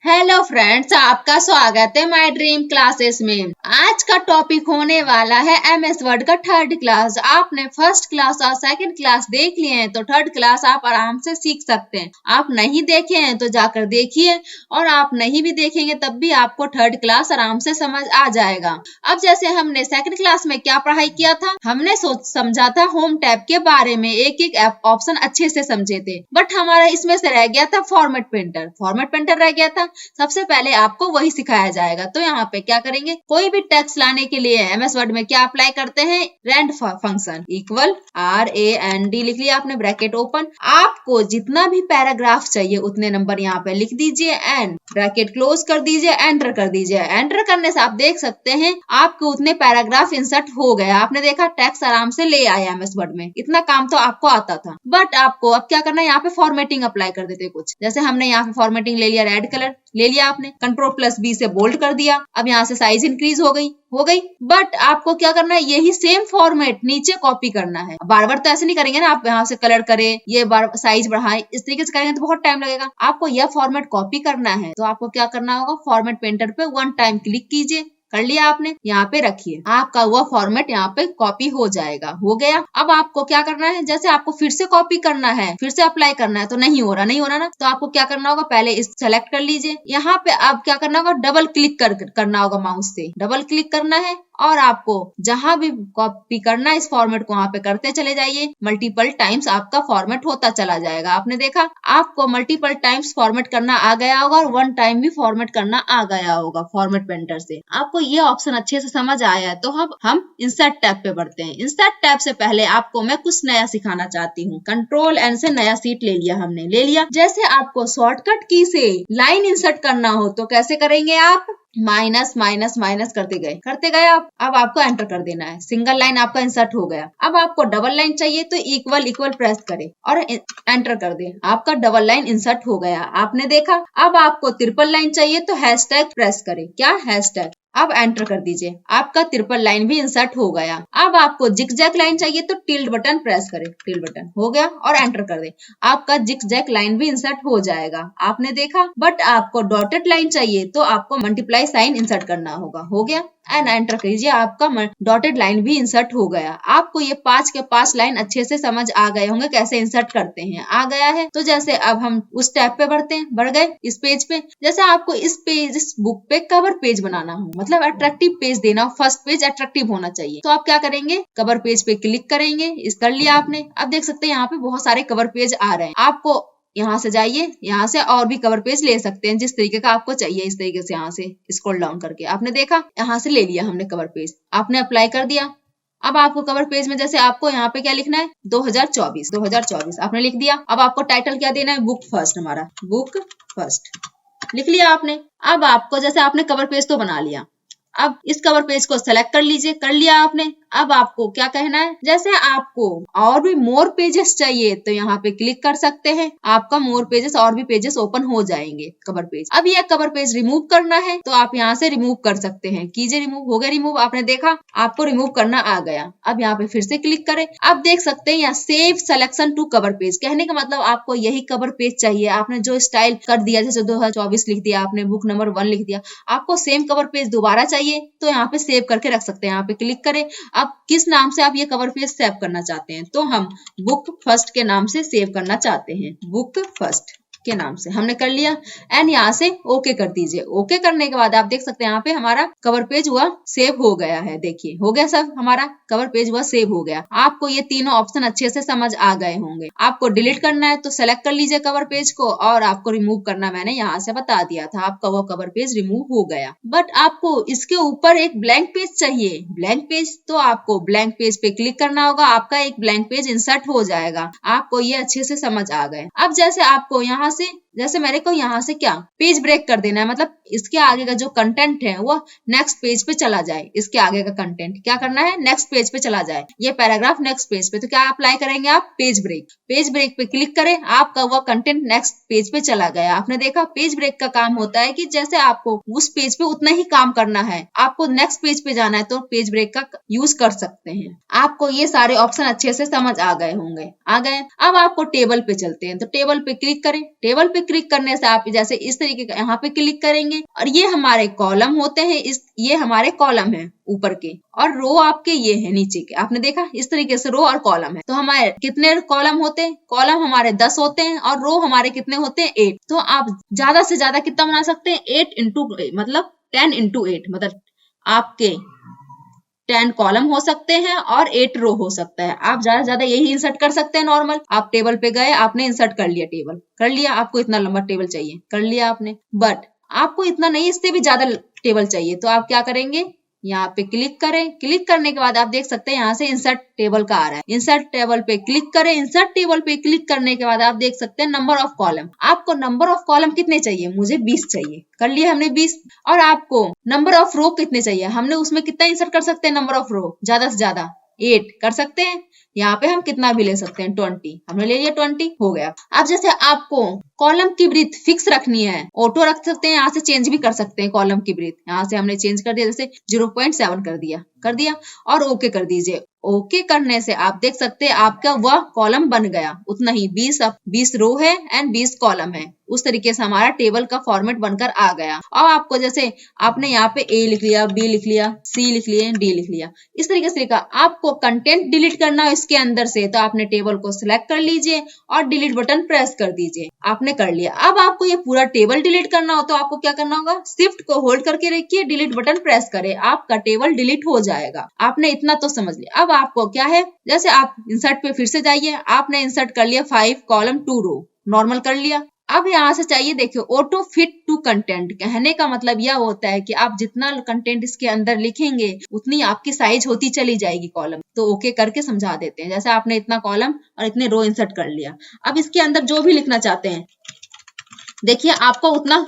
Hello friends, आपका स्वागत है माय ड्रीम क्लासेस में। आज का टॉपिक होने वाला है एमएस वर्ड का थर्ड क्लास। आपने फर्स्ट क्लास और सेकंड क्लास देख लिए हैं तो थर्ड क्लास आप आराम से सीख सकते हैं। आप नहीं देखे हैं तो जाकर देखिए, और आप नहीं भी देखेंगे तब भी आपको थर्ड क्लास आराम से समझ आ जाएगा। अब जैसे हमने सेकंड क्लास में क्या पढ़ाई किया था, हमने समझा था होम टैब के बारे में, एक एक ऑप्शन अच्छे से समझे थे। बट हमारा इसमें से रह गया था फॉर्मेट पेंटर रह गया था। सबसे पहले आपको वही सिखाया जाएगा। तो यहाँ पे क्या करेंगे, कोई भी टेक्स्ट लाने के लिए एमएस वर्ड में क्या अप्लाई करते हैं, रैंड फंक्शन इक्वल RAND लिख लिया आपने, ब्रैकेट ओपन। आपको जितना भी पैराग्राफ चाहिए उतने नंबर यहाँ पे लिख दीजिए एंड ब्रैकेट क्लोज कर दीजिए, एंटर कर दीजिए। एंटर करने से आप देख सकते हैं आपके उतने पैराग्राफ इंसर्ट हो गया। आपने देखा टेक्स्ट आराम से ले आया एमएस वर्ड में। इतना काम तो आपको आता था। बट आपको अब क्या करना है, यहाँ पे फॉर्मेटिंग अप्लाई कर देते कुछ। जैसे हमने यहाँ पे फॉर्मेटिंग ले लिया, रेड कलर ले लिया आपने, Ctrl+B से बोल्ड कर दिया। अब यहाँ से साइज इंक्रीज हो गई। बट आपको क्या करना है, यही सेम फॉर्मेट नीचे कॉपी करना है। बार बार तो ऐसे नहीं करेंगे ना, आप यहाँ से कलर करें, ये बार साइज बढ़ाएं, इस तरीके से करेंगे तो बहुत टाइम लगेगा। आपको यह फॉर्मेट कॉपी करना है तो आपको क्या करना होगा, फॉर्मेट पेंटर पे 1 टाइम क्लिक कीजिए। कर लिया आपने, यहाँ पे रखिए, आपका वह फॉर्मेट यहाँ पे कॉपी हो जाएगा। हो गया। अब आपको क्या करना है, जैसे आपको फिर से कॉपी करना है, फिर से अप्लाई करना है तो नहीं हो रहा ना, तो आपको क्या करना होगा, पहले इस सेलेक्ट कर लीजिए। यहाँ पे अब क्या करना होगा, डबल क्लिक करना होगा, माउस से डबल क्लिक करना है और आपको जहां भी कॉपी करना है इस फॉर्मेट को वहां पे करते चले जाइए। मल्टीपल टाइम्स आपका फॉर्मेट होता चला जाएगा। आपने देखा आपको मल्टीपल टाइम्स फॉर्मेट करना आ गया होगा और 1 टाइम भी फॉर्मेट करना आ गया होगा फॉर्मेट पेंटर से। आपको ये ऑप्शन अच्छे से समझ आया है तो हम इंसर्ट टैब पे बढ़ते हैं। इंसर्ट टैब से पहले आपको मैं कुछ नया सिखाना चाहती हूँ। Ctrl+N से नया सीट ले लिया। जैसे आपको शॉर्टकट की से लाइन इंसर्ट करना हो तो कैसे करेंगे, आप माइनस माइनस माइनस करते गए आप। अब आपको एंटर कर देना है, सिंगल लाइन आपका इंसर्ट हो गया। अब आपको डबल लाइन चाहिए तो इक्वल प्रेस करें और एंटर कर दें, आपका डबल लाइन इंसर्ट हो गया। आपने देखा। अब आपको ट्रिपल लाइन चाहिए तो हैशटैग प्रेस करें, क्या हैशटैग, अब एंटर कर दीजिए, आपका ट्रिपल लाइन भी इंसर्ट हो गया। अब आपको जिगजैग लाइन चाहिए तो टिल्ड बटन प्रेस करें, टिल्ड बटन हो गया और एंटर कर दे, आपका जिगजैग लाइन भी इंसर्ट हो जाएगा। आपने देखा। बट आपको डॉटेड लाइन चाहिए तो आपको मल्टीप्लाई साइन इंसर्ट करना होगा। हो गया एंड एंटर कीजिए, आपका डॉटेड लाइन भी इंसर्ट हो गया। आपको ये 5 के 5 लाइन अच्छे से समझ आ गए होंगे कैसे इंसर्ट करते हैं, आ गया है। तो जैसे अब हम उस टैब पे बढ़ गए इस पेज पे। जैसे आपको इस बुक पे कवर पेज बनाना हो, मतलब अट्रैक्टिव पेज देना हो, फर्स्ट पेज अट्रैक्टिव होना चाहिए, तो आप क्या करेंगे, कवर पेज पे क्लिक करेंगे। इस कर लिया आपने। अब देख सकते हैं यहाँ पे बहुत सारे कवर पेज आ रहे हैं। आपको यहाँ से जाइए, यहाँ से और भी कवर पेज ले सकते हैं जिस तरीके का आपको चाहिए। इस तरीके से यहाँ से स्क्रॉल डाउन करके आपने देखा, यहाँ से ले लिया हमने कवर पेज, आपने अप्लाई कर दिया। अब आपको कवर पेज में जैसे आपको यहाँ पे क्या लिखना है, 2024 आपने लिख दिया। अब आपको टाइटल क्या देना है, बुक फर्स्ट, हमारा बुक फर्स्ट लिख लिया आपने। अब आपको जैसे आपने कवर पेज तो बना लिया, अब इस कवर पेज को सेलेक्ट कर लीजिए, कर लिया आपने। अब आपको क्या कहना है, जैसे आपको और भी मोर पेजेस चाहिए तो यहाँ पे क्लिक कर सकते हैं, आपका मोर पेजेस और भी पेजेस ओपन हो जाएंगे कवर पेज। अब ये कवर पेज रिमूव करना है तो आप यहाँ से रिमूव कर सकते हैं, कीजिए रिमूव। हो गया रिमूव, आपने देखा आपको रिमूव करना आ गया। अब यहाँ पे फिर से क्लिक करें। अब देख सकते हैं यहाँ save selection to cover page, कहने का मतलब आपको यही कवर पेज चाहिए। आपने जो स्टाइल कर दिया, जैसे 2024 लिख दिया आपने, बुक नंबर 1 लिख दिया, आपको सेम कवर पेज दोबारा चाहिए तो यहाँ पे सेव करके रख सकते हैं। यहाँ पे क्लिक करें। अब किस नाम से आप ये कवर पेज सेव करना चाहते हैं, तो हम बुक फर्स्ट के नाम से सेव करना चाहते हैं, बुक फर्स्ट के नाम से हमने कर लिया एंड यहाँ से ओके कर दीजिए। ओके करने के बाद आप देख सकते हैं यहाँ पे हमारा कवर पेज हुआ सेव हो गया है। देखिए हो गया सब, हमारा कवर पेज हुआ सेव हो गया। आपको ये तीनों ऑप्शन अच्छे से समझ आ गए होंगे। आपको डिलीट करना है तो सेलेक्ट कर लीजिए कवर पेज को, और आपको रिमूव करना मैंने यहाँ से बता दिया था, आपका वो कवर पेज रिमूव हो गया। बट आपको इसके ऊपर एक ब्लैंक पेज चाहिए, ब्लैंक पेज, तो आपको ब्लैंक पेज पे क्लिक करना होगा, आपका एक ब्लैंक पेज इंसर्ट हो जाएगा। आपको ये अच्छे से समझ आ गए। अब जैसे आपको यहाँ से, जैसे मेरे को यहाँ से क्या पेज ब्रेक कर देना है, मतलब इसके आगे का जो कंटेंट है वो नेक्स्ट पेज पे चला जाए। इसके आगे का कंटेंट क्या करना है, नेक्स्ट पेज पे चला जाए, ये पैराग्राफ नेक्स्ट पेज पे। तो क्या अप्लाई करेंगे आप, पेज ब्रेक पे क्लिक करें, आपका वो कंटेंट नेक्स्ट पेज पे चला गया। आपने देखा पेज ब्रेक का काम होता है कि जैसे आपको उस पेज पे उतना ही काम करना है, आपको नेक्स्ट पेज पे जाना है तो पेज ब्रेक का यूज कर सकते हैं। आपको ये सारे ऑप्शन अच्छे से समझ आ गए होंगे, आ गए। अब आपको टेबल पे चलते हैं, तो टेबल पे क्लिक करें। टेबल पे पे क्लिक करने से आप जैसे इस तरीके का यहाँ पे क्लिक करेंगे और ये हमारे कॉलम होते हैं, ये हमारे कॉलम है ऊपर के, और रो आपके ये है नीचे के। आपने देखा इस तरीके से रो और कॉलम है। तो हमारे कितने कॉलम होते हैं? कॉलम हमारे 10 होते हैं और रो हमारे कितने होते हैं? 8। तो आप ज्यादा से ज्यादा कितना बना सकते हैं? 8 इंटू मतलब 10 इंटू 8, मतलब आपके 10 कॉलम हो सकते हैं और 8 रो हो सकता है। आप ज्यादा से ज्यादा यही इंसर्ट कर सकते हैं नॉर्मल। आप टेबल पे गए, आपने इंसर्ट कर लिया, टेबल कर लिया, आपको इतना लंबा टेबल चाहिए, कर लिया आपने, बट आपको इतना नहीं, इससे भी ज्यादा टेबल चाहिए। तो आप क्या करेंगे? यहाँ पे क्लिक करें। क्लिक करने के बाद आप देख सकते हैं यहाँ से इंसर्ट टेबल का आ रहा है। इंसर्ट टेबल पे क्लिक करें। इंसर्ट टेबल पे क्लिक करने के बाद आप देख सकते हैं नंबर ऑफ कॉलम। आपको नंबर ऑफ कॉलम कितने चाहिए? मुझे 20 चाहिए, कर लिया हमने 20। और आपको नंबर ऑफ रो कितने चाहिए? हमने उसमें कितना इंसर्ट कर सकते हैं? नंबर ऑफ रो ज्यादा से ज्यादा 8 कर सकते हैं। यहाँ पे हम कितना भी ले सकते हैं, 20, हमने ले लिया 20, हो गया। अब जैसे आपको कॉलम की ब्रीथ फिक्स रखनी है, ऑटो रख सकते हैं, यहाँ से चेंज भी कर सकते हैं कॉलम की ब्रीथ। यहाँ से हमने चेंज कर दिया, जैसे 0.7 कर दिया और ओके कर दीजिए। ओके करने से आप देख सकते हैं आपका वह कॉलम बन गया, उतना ही 20 रो है एंड 20 कॉलम है। उस तरीके से हमारा टेबल का फॉर्मेट बनकर आ गया। और आपको जैसे आपने यहाँ पे ए लिख लिया, बी लिख लिया, सी लिख लिया, डी लिख लिया, इस तरीके से लिखा। आपको कंटेंट डिलीट करना है इसके अंदर से, तो आपने टेबल को सिलेक्ट कर लीजिए और डिलीट बटन प्रेस कर दीजिए। आपने कर लिया। अब आपको ये पूरा टेबल डिलीट करना हो तो आपको क्या करना होगा? शिफ्ट को होल्ड करके रखिए, डिलीट बटन प्रेस करें, आपका टेबल डिलीट हो जाएगा। आपने इतना तो समझ लिया। अब आपको क्या है, जैसे आप इंसर्ट पे फिर से जाइए, आपने इंसर्ट कर लिया 5 कॉलम 2 रो, नॉर्मल कर लिया। अब यहाँ से चाहिए, देखिए ऑटो फिट टू कंटेंट। कहने का मतलब यह होता है कि आप जितना कंटेंट इसके अंदर लिखेंगे उतनी आपकी साइज होती चली जाएगी कॉलम। तो ओके करके समझा देते हैं। जैसे आपने इतना कॉलम और इतने रो इंसर्ट कर लिया। अब इसके अंदर जो भी लिखना चाहते हैं, देखिए आपको उतना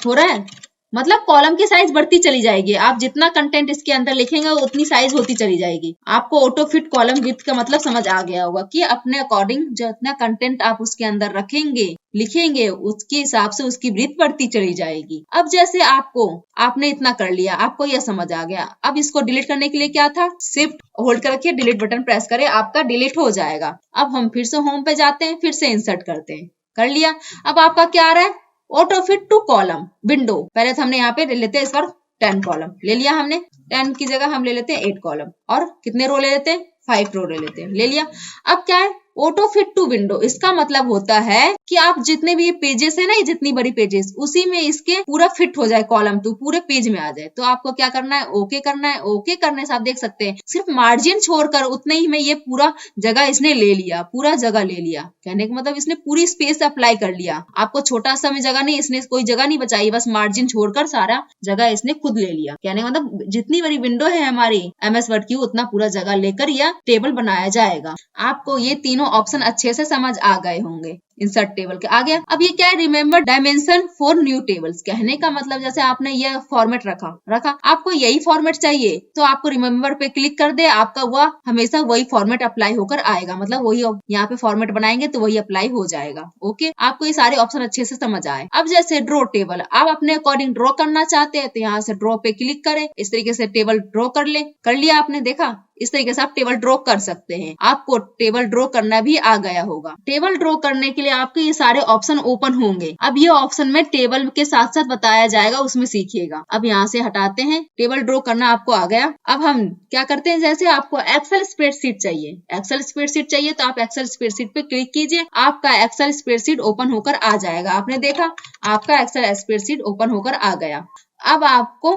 हो रहा है, मतलब कॉलम की साइज बढ़ती चली जाएगी। आप जितना कंटेंट इसके अंदर लिखेंगे उतनी साइज होती चली जाएगी। आपको ऑटो फिट कॉलम विड्थ का मतलब समझ आ गया होगा कि अपने अकॉर्डिंग जितना कंटेंट आप उसके अंदर रखेंगे, लिखेंगे, उसके हिसाब से उसकी विड्थ बढ़ती चली जाएगी। अब जैसे आपने इतना कर लिया, आपको यह समझ आ गया। अब इसको डिलीट करने के लिए क्या था? शिफ्ट होल्ड करके डिलीट बटन प्रेस करें, आपका डिलीट हो जाएगा। अब हम फिर से होम पे जाते हैं, फिर से इंसर्ट करते हैं, कर लिया। अब आपका क्या आ रहा है? Auto fit to column window. पहले तो हमने यहाँ पे ले लेते हैं इस बार 10 कॉलम ले लिया हमने, 10 की जगह हम ले लेते हैं 8 कॉलम और कितने रो ले लेते हैं? 5 रो ले लेते हैं, ले लिया। अब क्या है? Auto fit to window. इसका मतलब होता है कि आप जितने भी पेजेस है ना, ये जितनी बड़ी पेजेस, उसी में इसके पूरा फिट हो जाए, कॉलम तो पूरे पेज में आ जाए। तो आपको क्या करना है? ओके करना है। ओके करने से आप देख सकते हैं सिर्फ मार्जिन छोड़कर उतने ही में ये पूरा जगह इसने ले लिया, पूरा जगह ले लिया। कहने का मतलब इसने पूरी स्पेस अप्लाई कर लिया। आपको छोटा सा में जगह नहीं, इसने कोई जगह नहीं बचाई, बस मार्जिन छोड़कर सारा जगह इसने खुद ले लिया। कहने का मतलब जितनी बड़ी विंडो है हमारी MS वर्ड की, उतना पूरा जगह लेकर यह टेबल बनाया जाएगा। आपको ये तीनों ऑप्शन अच्छे से समझ आ गए होंगे। इंसर्ट टेबल के आ गया। अब ये क्या है? Remember dimension for new tables. कहने का मतलब जैसे आपने ये फॉर्मेट रखा, आपको यही फॉर्मेट चाहिए तो आपको रिमेम्बर पे क्लिक कर दे, आपका वह हमेशा वही फॉर्मेट अप्लाई होकर आएगा। मतलब वही यहाँ पे फॉर्मेट बनाएंगे तो वही अप्लाई हो जाएगा। ओके, आपको ये सारे ऑप्शन अच्छे से समझ आए। अब जैसे ड्रॉ टेबल, आप अपने अकॉर्डिंग ड्रॉ करना चाहते हैं तो यहाँ से ड्रॉ पे क्लिक करें, इस तरीके से टेबल ड्रॉ कर ले। कर लिया आपने, देखा इस तरीके से आप टेबल ड्रॉ कर सकते हैं। आपको टेबल ड्रॉ करना भी आ गया होगा। टेबल ड्रॉ करने के लिए आपके ये सारे ऑप्शन ओपन होंगे। अब ये ऑप्शन में टेबल के साथ साथ बताया जाएगा, उसमें सीखिएगा। अब यहाँ से हटाते हैं, टेबल ड्रॉ करना आपको आ गया। अब हम क्या करते हैं, जैसे आपको एक्सेल स्प्रेडशीट चाहिए, एक्सेल स्प्रेडशीट चाहिए तो आप एक्सेल स्प्रेडशीट पे क्लिक कीजिए, आपका एक्सेल स्प्रेडशीट ओपन होकर आ जाएगा। आपने देखा आपका एक्सेल स्प्रेडशीट ओपन होकर आ गया। अब आपको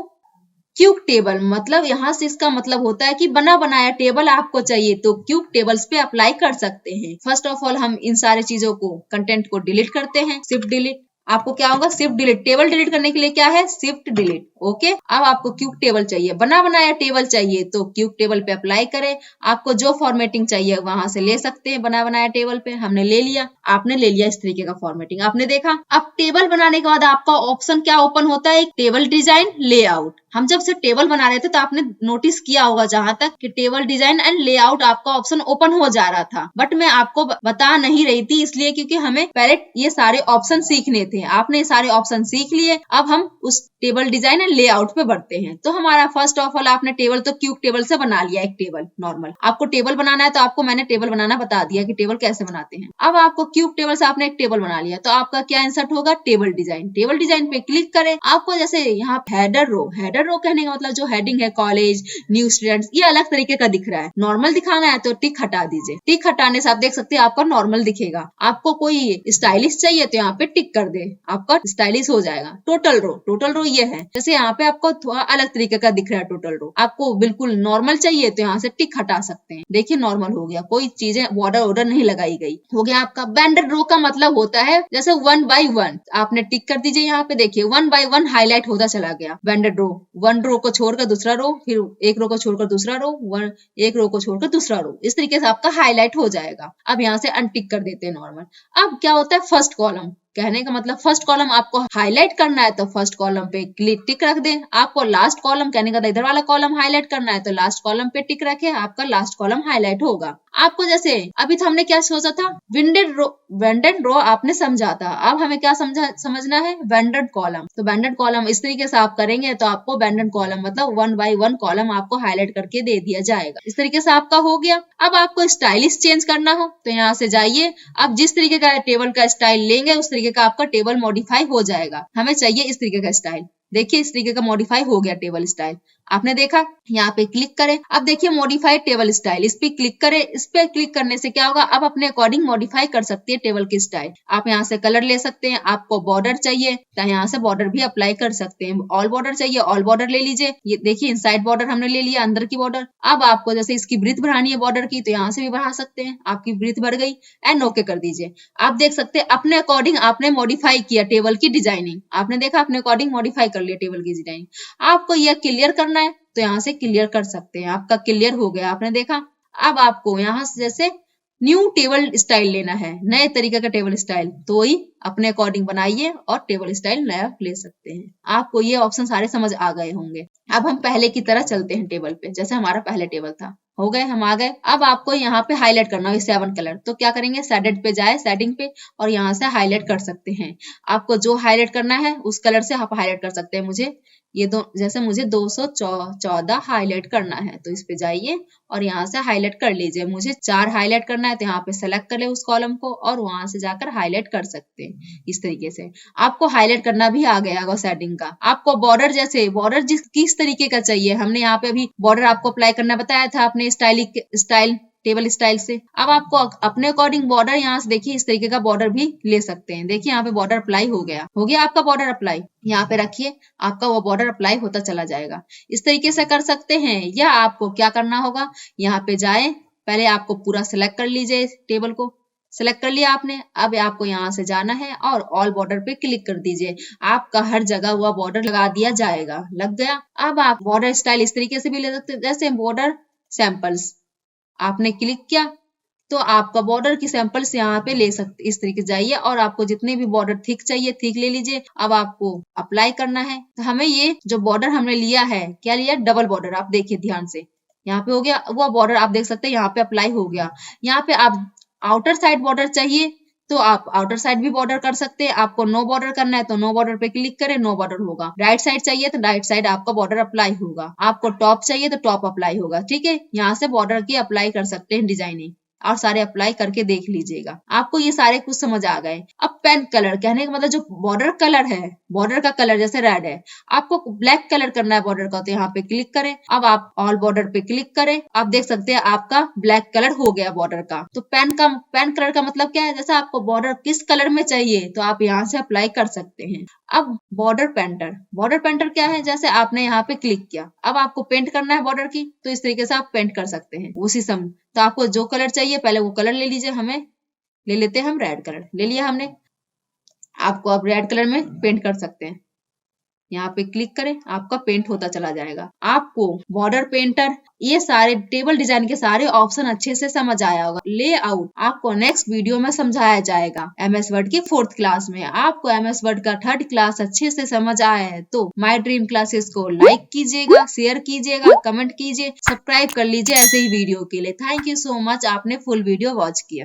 क्यूब टेबल, मतलब यहाँ से इसका मतलब होता है कि बना बनाया टेबल आपको चाहिए तो क्यूब टेबल्स पे अप्लाई कर सकते हैं। फर्स्ट ऑफ ऑल हम इन सारी चीजों को, कंटेंट को डिलीट करते हैं, शिफ्ट डिलीट। आपको क्या होगा? Shift delete. टेबल डिलीट करने के लिए क्या है? Shift delete. ओके, अब आपको क्यूब टेबल चाहिए, बना बनाया टेबल चाहिए तो क्यूब टेबल पे अप्लाई करें। आपको जो फॉर्मेटिंग चाहिए वहां से ले सकते हैं। बना बनाया टेबल पे हमने ले लिया, आपने ले लिया इस तरीके का फॉर्मेटिंग, आपने देखा। अब टेबल बनाने के बाद आपका ऑप्शन क्या ओपन होता है? Table design layout. हम जब से टेबल बना रहे थे तो आपने नोटिस किया होगा जहां तक कि टेबल डिजाइन एंड लेआउट आपका ऑप्शन ओपन हो जा रहा था, बट मैं आपको बता नहीं रही थी इसलिए क्योंकि हमें पहले ये सारे ऑप्शन सीखने थे। आपने सारे ऑप्शन सीख लिए, अब हम उस टेबल डिजाइन एंड लेआउट पे बढ़ते हैं। तो हमारा फर्स्ट ऑफ ऑल आपने टेबल तो क्यूब टेबल से बना लिया, एक टेबल नॉर्मल। आपको टेबल बनाना है तो आपको मैंने टेबल बनाना बता दिया कि टेबल कैसे बनाते हैं। अब आपको क्यूब टेबल से आपने एक टेबल बना लिया, तो आपका क्या इंसर्ट होगा, टेबल डिजाइन। टेबल डिजाइन पे क्लिक करें। आपको जैसे यहाँ हेडर रो कहने का मतलब जो हेडिंग है कॉलेज, न्यू स्टूडेंट्स, ये अलग तरीके का दिख रहा है। नॉर्मल दिखाना है तो टिक हटा दीजिए। टिक हटाने से आप देख सकते हैं आपका नॉर्मल दिखेगा। आपको कोई स्टाइलिश चाहिए तो यहाँ पे टिक कर दे, आपका स्टाइलिश हो जाएगा। टोटल रो ये है, जैसे यहाँ पे आपको थोड़ा अलग तरीके का दिख रहा है टोटल रो। आपको बिल्कुल नॉर्मल चाहिए तो यहाँ से टिक हटा सकते हैं। देखिए नॉर्मल हो गया, कोई चीजें बॉर्डर नहीं लगाई गई। हो गया आपका। बैंडेड रो का मतलब होता है जैसे 1 by 1 आपने टिक कर दीजिए। यहाँ पे देखिए 1 by 1 हाईलाइट होता चला गया बैंडेड रो। 1 रो को छोड़कर दूसरा रो, फिर एक रो को छोड़कर दूसरा रो, एक रो को छोड़कर दूसरा रो, इस तरीके से आपका हाईलाइट हो जाएगा। अब यहाँ से अनटिक कर देते हैं नॉर्मल। अब क्या होता है, फर्स्ट कॉलम कहने का मतलब फर्स्ट कॉलम आपको हाईलाइट करना है तो फर्स्ट कॉलम पे क्लिक टिक रख दें। आपको लास्ट कॉलम कहने का इधर वाला कॉलम हाईलाइट करना है तो लास्ट कॉलम पे टिक रखे, आपका लास्ट कॉलम हाईलाइट होगा। आपको जैसे अभी तो हमने क्या सोचा था, वेंडेड रो आपने समझा था। अब हमें क्या समझना है, वेंडेड कॉलम। तो वेंडेड कॉलम इस तरीके से आप करेंगे तो आपको वेंडेड कॉलम मतलब 1 by 1 कॉलम आपको हाईलाइट करके दे दिया जाएगा। इस तरीके से आपका हो गया। अब आपको स्टाइलिश चेंज करना हो तो यहाँ से जाइए। आप जिस तरीके का टेबल का स्टाइल लेंगे उस तरीके का आपका टेबल मॉडिफाई हो जाएगा। हमें चाहिए इस तरीके का स्टाइल। देखिए इस तरीके का मॉडिफाई हो गया टेबल स्टाइल, आपने देखा। यहाँ पे क्लिक करें। अब देखिए मॉडिफाइड टेबल स्टाइल, इस पे क्लिक करें। इस पे क्लिक करने से क्या होगा, अब अपने अकॉर्डिंग मॉडिफाई कर सकते हैं टेबल की स्टाइल। आप यहाँ से कलर ले सकते हैं। आपको बॉर्डर चाहिए तो यहाँ से बॉर्डर भी अप्लाई कर सकते हैं। ऑल बॉर्डर चाहिए, ऑल बॉर्डर ले लीजिए। ये देखिए इनसाइड बॉर्डर हमने ले लिया, अंदर की बॉर्डर। अब आपको जैसे इसकी ब्रीथ बढ़ानी है बॉर्डर की तो यहाँ से भी बढ़ा सकते हैं। आपकी ब्रीथ बढ़ गई एंड ओके कर दीजिए। आप देख सकते हैं अपने अकॉर्डिंग आपने मॉडिफाई किया टेबल की डिजाइनिंग। आपने देखा अपने अकॉर्डिंग मॉडिफाई कर लिया टेबल की डिजाइनिंग। आपको यह क्लियर करना है तो यहाँ से क्लियर कर सकते हैं। आपका क्लियर हो गया, आपने देखा। अब आपको यहाँ से जैसे न्यू टेबल स्टाइल लेना है, नए तरीके का टेबल स्टाइल, तो वही अपने अकॉर्डिंग बनाइए और टेबल स्टाइल नया ले सकते हैं। आपको ये ऑप्शन सारे समझ आ गए होंगे। अब हम पहले की तरह चलते हैं टेबल पे, जैसे हमारा पहले टेबल था। हो गए, हम आ गए। अब आपको यहाँ पे हाईलाइट करना है 7 कलर, तो क्या करेंगे, शेडेड पे जाए, सेटिंग पे, और यहाँ से हाईलाइट कर सकते हैं। आपको जो हाईलाइट करना है उस कलर से आप हाईलाइट कर सकते हैं। मुझे ये जैसे मुझे 214 हाईलाइट करना है तो इस पे जाइए और यहाँ से हाईलाइट कर लीजिए। मुझे 4 हाईलाइट करना है तो यहाँ पे सेलेक्ट कर ले उस कॉलम को और वहां से जाकर हाईलाइट कर सकते हैं। इस तरीके से आपको हाईलाइट करना भी आ गया होगा सेटिंग का। आपको बॉर्डर जैसे बॉर्डर किस तरीके का चाहिए, हमने यहाँ पे अभी बॉर्डर आपको अप्लाई करना बताया था अपने स्टाइल टेबल स्टाइल से। अब आपको अपने अकॉर्डिंग बॉर्डर यहाँ से देखिए इस तरीके का बॉर्डर भी ले सकते हैं। देखिए यहाँ पे बॉर्डर अप्लाई हो गया आपका बॉर्डर अप्लाई। यहाँ पे रखिए, आपका वो बॉर्डर अप्लाई होता चला जाएगा। इस तरीके से कर सकते हैं। या आपको क्या करना होगा, यहाँ पे जाए, पहले आपको पूरा सिलेक्ट कर लीजिए, टेबल को सिलेक्ट कर लिया आपने। अब आपको यहाँ से जाना है और ऑल बॉर्डर पे क्लिक कर दीजिए। आपका हर जगह हुआ बॉर्डर लगा दिया जाएगा। लग गया। अब आप बॉर्डर स्टाइल इस तरीके से भी ले सकते हैं, जैसे बॉर्डर सैंपल्स आपने क्लिक किया तो आपका बॉर्डर की सैंपल्स यहाँ पे ले सकते। इस तरीके से जाइए और आपको जितने भी बॉर्डर थिक चाहिए थिक ले लीजिए। अब आपको अप्लाई करना है तो हमें ये जो बॉर्डर हमने लिया है, क्या लिया, डबल बॉर्डर। आप देखिए ध्यान से, यहाँ पे हो गया वो बॉर्डर, आप देख सकते हैं यहाँ पे अप्लाई हो गया। यहाँ पे आप आउटर साइड बॉर्डर चाहिए तो आप आउटर साइड भी बॉर्डर कर सकते हैं। आपको नो बॉर्डर करना है तो नो बॉर्डर पे क्लिक करें, नो बॉर्डर होगा। राइट साइड चाहिए तो राइट साइड आपका बॉर्डर अप्लाई होगा। आपको टॉप चाहिए तो टॉप अप्लाई होगा। ठीक है, यहाँ से बॉर्डर की अप्लाई कर सकते हैं डिजाइनिंग, और सारे अप्लाई करके देख लीजिएगा। आपको ये सारे कुछ समझ आ गए। अब पेन कलर कहने का मतलब जो बॉर्डर कलर है, बॉर्डर का कलर जैसे रेड है, आपको ब्लैक कलर करना है बॉर्डर का, तो यहाँ पे क्लिक करें। अब आप ऑल बॉर्डर पे क्लिक करें। आप देख सकते हैं आपका ब्लैक कलर हो गया बॉर्डर का। तो पेन कलर का मतलब क्या है, जैसे आपको बॉर्डर किस कलर में चाहिए तो आप यहाँ से अप्लाई कर सकते हैं। अब बॉर्डर पेंटर क्या है, जैसे आपने यहाँ पे क्लिक किया, अब आपको पेंट करना है बॉर्डर की, तो इस तरीके से आप पेंट कर सकते हैं उसी समय। तो आपको जो कलर चाहिए पहले वो कलर ले लीजिए। हमें ले लेते हैं हम रेड कलर, ले लिया हमने। आपको अब रेड कलर में पेंट कर सकते हैं। यहाँ पे क्लिक करें, आपका पेंट होता चला जाएगा। आपको बॉर्डर पेंटर, ये सारे टेबल डिजाइन के सारे ऑप्शन अच्छे से समझ आया होगा। लेआउट आपको नेक्स्ट वीडियो में समझाया जाएगा MS वर्ड की 4th क्लास में। आपको MS वर्ड का 3rd क्लास अच्छे से समझ आया है तो माय ड्रीम क्लासेस को लाइक कीजिएगा, शेयर कीजिएगा, कमेंट कीजिए, सब्सक्राइब कर लीजिए ऐसे ही वीडियो के लिए। थैंक यू सो मच, आपने फुल वीडियो वॉच किया।